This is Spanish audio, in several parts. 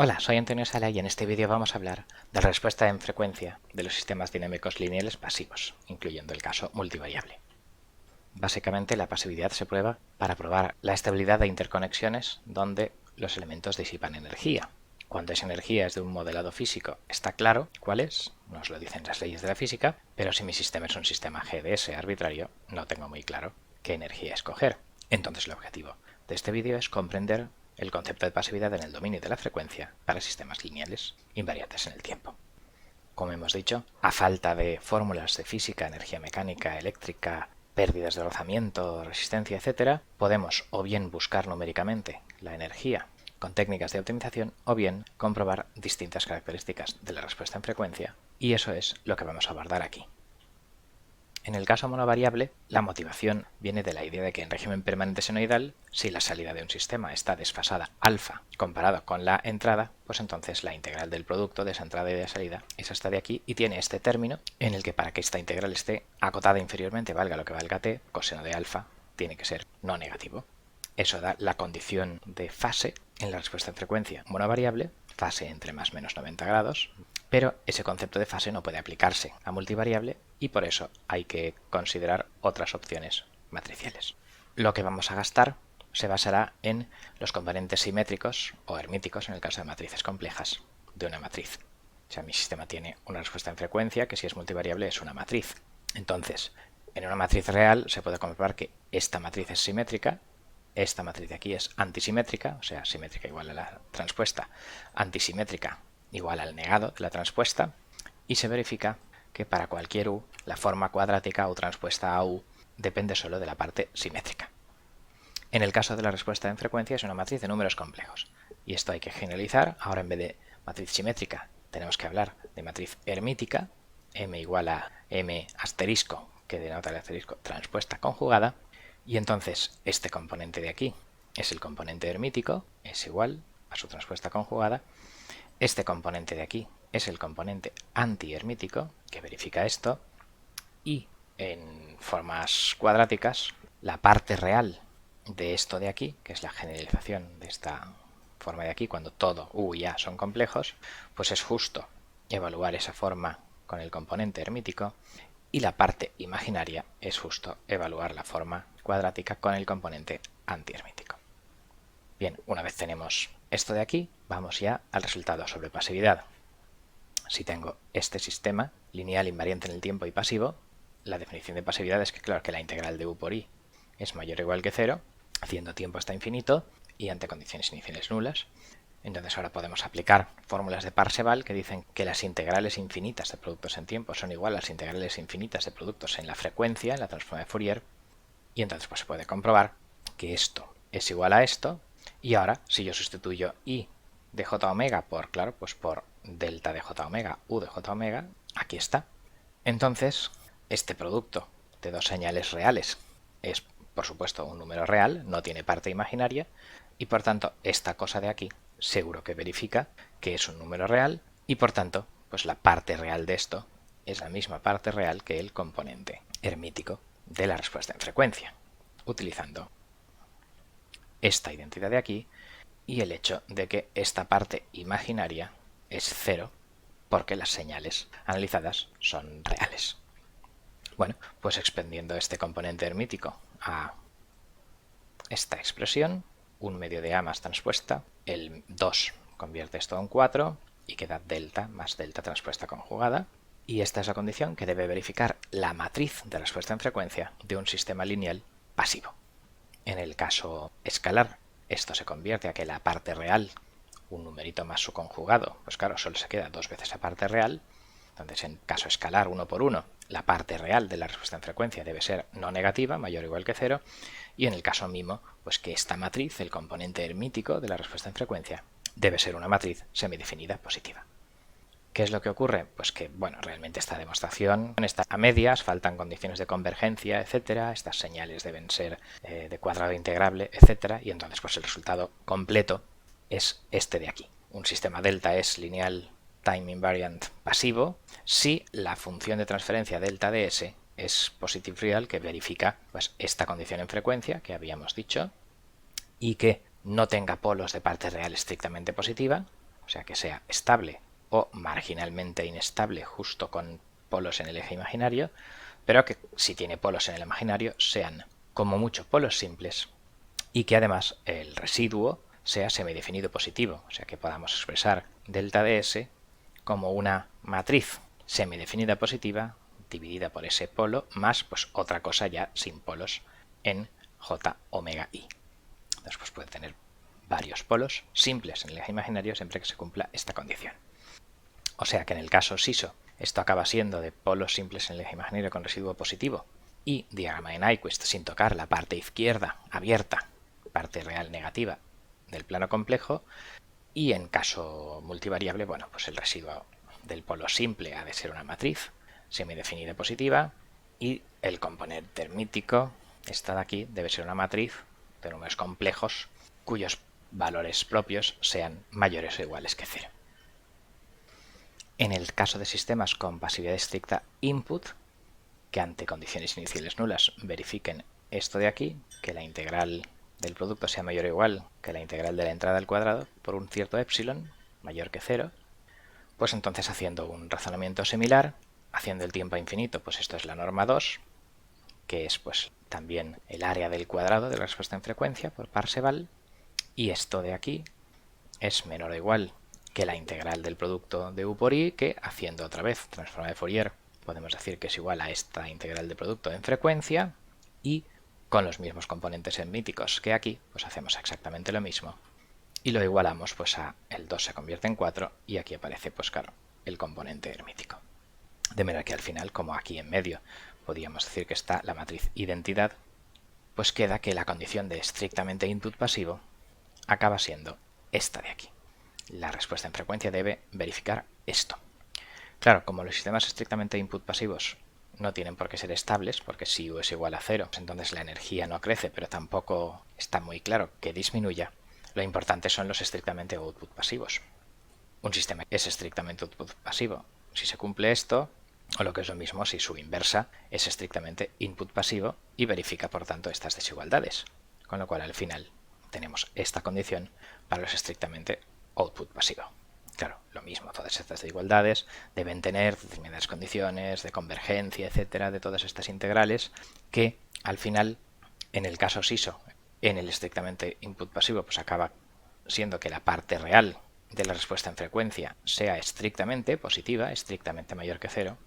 Hola, soy Antonio Sala y en este vídeo vamos a hablar de la respuesta en frecuencia de los sistemas dinámicos lineales pasivos, incluyendo el caso multivariable. Básicamente, la pasividad se prueba para probar la estabilidad de interconexiones donde los elementos disipan energía. Cuando esa energía es de un modelado físico, está claro cuál es, nos lo dicen las leyes de la física, pero si mi sistema es un sistema GDS arbitrario, no tengo muy claro qué energía escoger. Entonces el objetivo de este vídeo es comprender el concepto de pasividad en el dominio de la frecuencia para sistemas lineales invariantes en el tiempo. Como hemos dicho, a falta de fórmulas de física, energía mecánica, eléctrica, pérdidas de rozamiento, resistencia, etc., podemos o bien buscar numéricamente la energía con técnicas de optimización o bien comprobar distintas características de la respuesta en frecuencia, y eso es lo que vamos a abordar aquí. En el caso monovariable, la motivación viene de la idea de que en régimen permanente senoidal, si la salida de un sistema está desfasada alfa comparado con la entrada, pues entonces la integral del producto de esa entrada y de salida es esta de aquí y tiene este término en el que para que esta integral esté acotada inferiormente, valga lo que valga t, coseno de alfa tiene que ser no negativo. Eso da la condición de fase en la respuesta en frecuencia monovariable, fase entre más menos 90 grados, pero ese concepto de fase no puede aplicarse a multivariable y por eso hay que considerar otras opciones matriciales. Lo que vamos a gastar se basará en los componentes simétricos o hermíticos en el caso de matrices complejas de una matriz. O sea, mi sistema tiene una respuesta en frecuencia que si es multivariable es una matriz. Entonces, en una matriz real se puede comprobar que esta matriz es simétrica, esta matriz de aquí es antisimétrica, o sea, simétrica igual a la transpuesta, antisimétrica igual al negado de la transpuesta, y se verifica que para cualquier u, la forma cuadrática o transpuesta a u depende solo de la parte simétrica. En el caso de la respuesta en frecuencia es una matriz de números complejos, y esto hay que generalizar. Ahora en vez de matriz simétrica tenemos que hablar de matriz hermítica, m igual a m asterisco, que denota el asterisco transpuesta conjugada, y entonces este componente de aquí es el componente hermítico, es igual a su transpuesta conjugada. Este componente de aquí es el componente antihermítico, que verifica esto, y en formas cuadráticas, la parte real de esto de aquí, que es la generalización de esta forma de aquí, cuando todo u y a son complejos, pues es justo evaluar esa forma con el componente hermítico, y la parte imaginaria es justo evaluar la forma cuadrática con el componente antihermítico. Bien, una vez tenemos esto de aquí, vamos ya al resultado sobre pasividad. Si tengo este sistema lineal invariante en el tiempo y pasivo, la definición de pasividad es que, claro, que la integral de u por i es mayor o igual que 0, haciendo tiempo hasta infinito y ante condiciones iniciales nulas. Entonces ahora podemos aplicar fórmulas de Parseval que dicen que las integrales infinitas de productos en tiempo son igual a las integrales infinitas de productos en la frecuencia, en la transforma de Fourier, y entonces pues se puede comprobar que esto es igual a esto, y ahora si yo sustituyo i de j omega por, claro, pues por delta de j omega, u de j omega, aquí está. Entonces, este producto de dos señales reales es, por supuesto, un número real, no tiene parte imaginaria, y por tanto, esta cosa de aquí seguro que verifica que es un número real, y por tanto, pues la parte real de esto es la misma parte real que el componente hermítico de la respuesta en frecuencia, utilizando esta identidad de aquí y el hecho de que esta parte imaginaria es 0 porque las señales analizadas son reales. Bueno, pues expendiendo este componente hermítico a esta expresión, 1 medio de a más transpuesta, el 2 convierte esto en 4 y queda delta más delta transpuesta conjugada. Y esta es la condición que debe verificar la matriz de respuesta en frecuencia de un sistema lineal pasivo. En el caso escalar, esto se convierte a que la parte real, un numerito más su conjugado, pues claro, solo se queda dos veces la parte real. Entonces, en caso escalar 1 por 1, la parte real de la respuesta en frecuencia debe ser no negativa, mayor o igual que 0. Y en el caso mimo, pues que esta matriz, el componente hermítico de la respuesta en frecuencia, debe ser una matriz semidefinida positiva. ¿Qué es lo que ocurre? Pues que, bueno, realmente esta demostración está a medias, faltan condiciones de convergencia, etcétera, estas señales deben ser de cuadrado integrable, etcétera, y entonces pues el resultado completo es este de aquí. Un sistema delta es lineal time invariant pasivo si la función de transferencia delta de s es positive real, que verifica pues esta condición en frecuencia que habíamos dicho y que no tenga polos de parte real estrictamente positiva, o sea que sea estable o marginalmente inestable justo con polos en el eje imaginario, pero que si tiene polos en el imaginario sean como mucho polos simples y que además el residuo sea semidefinido positivo, o sea que podamos expresar delta de S como una matriz semidefinida positiva dividida por ese polo más pues otra cosa ya sin polos en J omega I. Entonces pues puede tener varios polos simples en el eje imaginario siempre que se cumpla esta condición. O sea que en el caso SISO esto acaba siendo de polos simples en el eje imaginario con residuo positivo y diagrama de Nyquist sin tocar la parte izquierda abierta, parte real negativa del plano complejo, y en caso multivariable, bueno, pues el residuo del polo simple ha de ser una matriz semidefinida positiva y el componente hermítico, esta de aquí, debe ser una matriz de números complejos cuyos valores propios sean mayores o iguales que 0. En el caso de sistemas con pasividad estricta input, que ante condiciones iniciales nulas verifiquen esto de aquí, que la integral del producto sea mayor o igual que la integral de la entrada al cuadrado por un cierto epsilon mayor que 0, pues entonces haciendo un razonamiento similar, haciendo el tiempo a infinito, pues esto es la norma 2, que es pues también el área del cuadrado de la respuesta en frecuencia por Parseval, y esto de aquí es menor o igual que la integral del producto de U por I, que haciendo otra vez transforma de Fourier podemos decir que es igual a esta integral de producto en frecuencia, y con los mismos componentes hermíticos que aquí, pues hacemos exactamente lo mismo y lo igualamos pues a el 2 se convierte en 4 y aquí aparece pues claro el componente hermítico. De manera que al final, como aquí en medio podríamos decir que está la matriz identidad, pues queda que la condición de estrictamente input pasivo acaba siendo esta de aquí. La respuesta en frecuencia debe verificar esto. Claro, como los sistemas estrictamente input pasivos no tienen por qué ser estables, porque si U es igual a 0, entonces la energía no crece, pero tampoco está muy claro que disminuya, lo importante son los estrictamente output pasivos. Un sistema es estrictamente output pasivo si se cumple esto, o lo que es lo mismo si su inversa es estrictamente input pasivo y verifica por tanto estas desigualdades. Con lo cual al final tenemos esta condición para los estrictamente output pasivo. Claro, lo mismo, todas estas desigualdades deben tener determinadas condiciones de convergencia, etcétera, de todas estas integrales que al final, en el caso SISO, en el estrictamente input pasivo, pues acaba siendo que la parte real de la respuesta en frecuencia sea estrictamente positiva, estrictamente mayor que 0,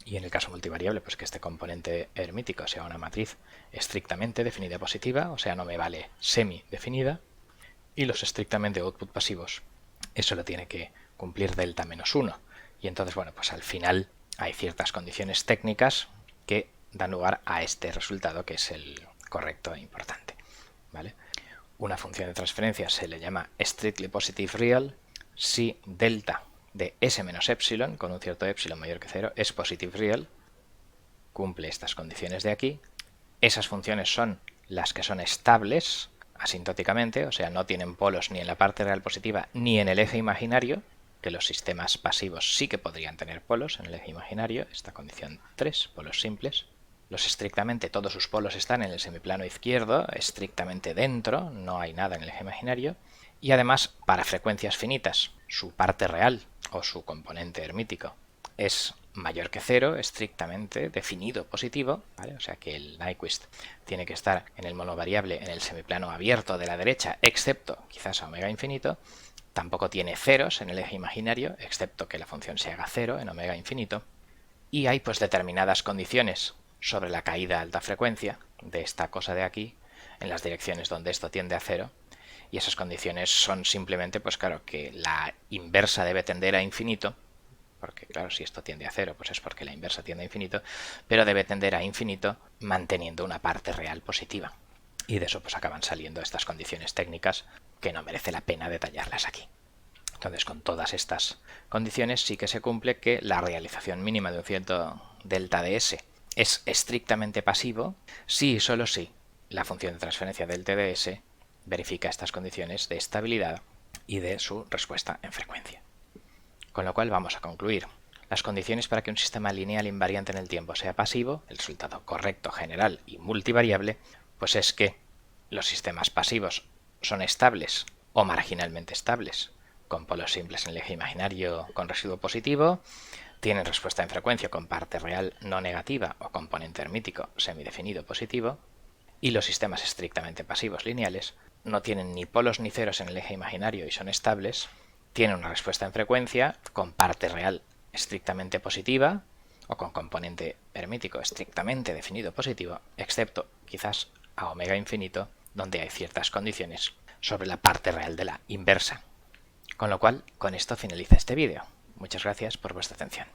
y en el caso multivariable, pues que este componente hermítico sea una matriz estrictamente definida positiva, o sea, no me vale semi-definida, y los estrictamente output pasivos, eso lo tiene que cumplir delta menos 1. Y entonces, bueno, pues al final hay ciertas condiciones técnicas que dan lugar a este resultado que es el correcto e importante, ¿vale? Una función de transferencia se le llama strictly positive real si delta de s menos epsilon, con un cierto epsilon mayor que 0, es positive real, cumple estas condiciones de aquí. Esas funciones son las que son estables asintóticamente, o sea, no tienen polos ni en la parte real positiva ni en el eje imaginario, que los sistemas pasivos sí que podrían tener polos en el eje imaginario, esta condición 3, polos simples. Los estrictamente todos sus polos están en el semiplano izquierdo, estrictamente dentro, no hay nada en el eje imaginario, y además para frecuencias finitas, su parte real o su componente hermítico es mayor que 0, estrictamente definido positivo, ¿vale? O sea que el Nyquist tiene que estar en el monovariable en el semiplano abierto de la derecha, excepto quizás a omega infinito. Tampoco tiene ceros en el eje imaginario, excepto que la función se haga 0 en omega infinito. Y hay pues determinadas condiciones sobre la caída a alta frecuencia de esta cosa de aquí, en las direcciones donde esto tiende a 0, y esas condiciones son simplemente, pues claro, que la inversa debe tender a infinito, porque claro, si esto tiende a 0, pues es porque la inversa tiende a infinito, pero debe tender a infinito manteniendo una parte real positiva. Y de eso pues acaban saliendo estas condiciones técnicas que no merece la pena detallarlas aquí. Entonces, con todas estas condiciones sí que se cumple que la realización mínima de un cierto delta de S es estrictamente pasivo si y solo si la función de transferencia del TDS verifica estas condiciones de estabilidad y de su respuesta en frecuencia. Con lo cual vamos a concluir. Las condiciones para que un sistema lineal invariante en el tiempo sea pasivo, el resultado correcto, general y multivariable, pues es que los sistemas pasivos son estables o marginalmente estables con polos simples en el eje imaginario con residuo positivo, tienen respuesta en frecuencia con parte real no negativa o componente hermítico semidefinido positivo, y los sistemas estrictamente pasivos lineales no tienen ni polos ni ceros en el eje imaginario y son estables, tienen una respuesta en frecuencia con parte real estrictamente positiva o con componente hermítico estrictamente definido positivo, excepto quizás a omega infinito, donde hay ciertas condiciones sobre la parte real de la inversa. Con lo cual, con esto finaliza este vídeo. Muchas gracias por vuestra atención.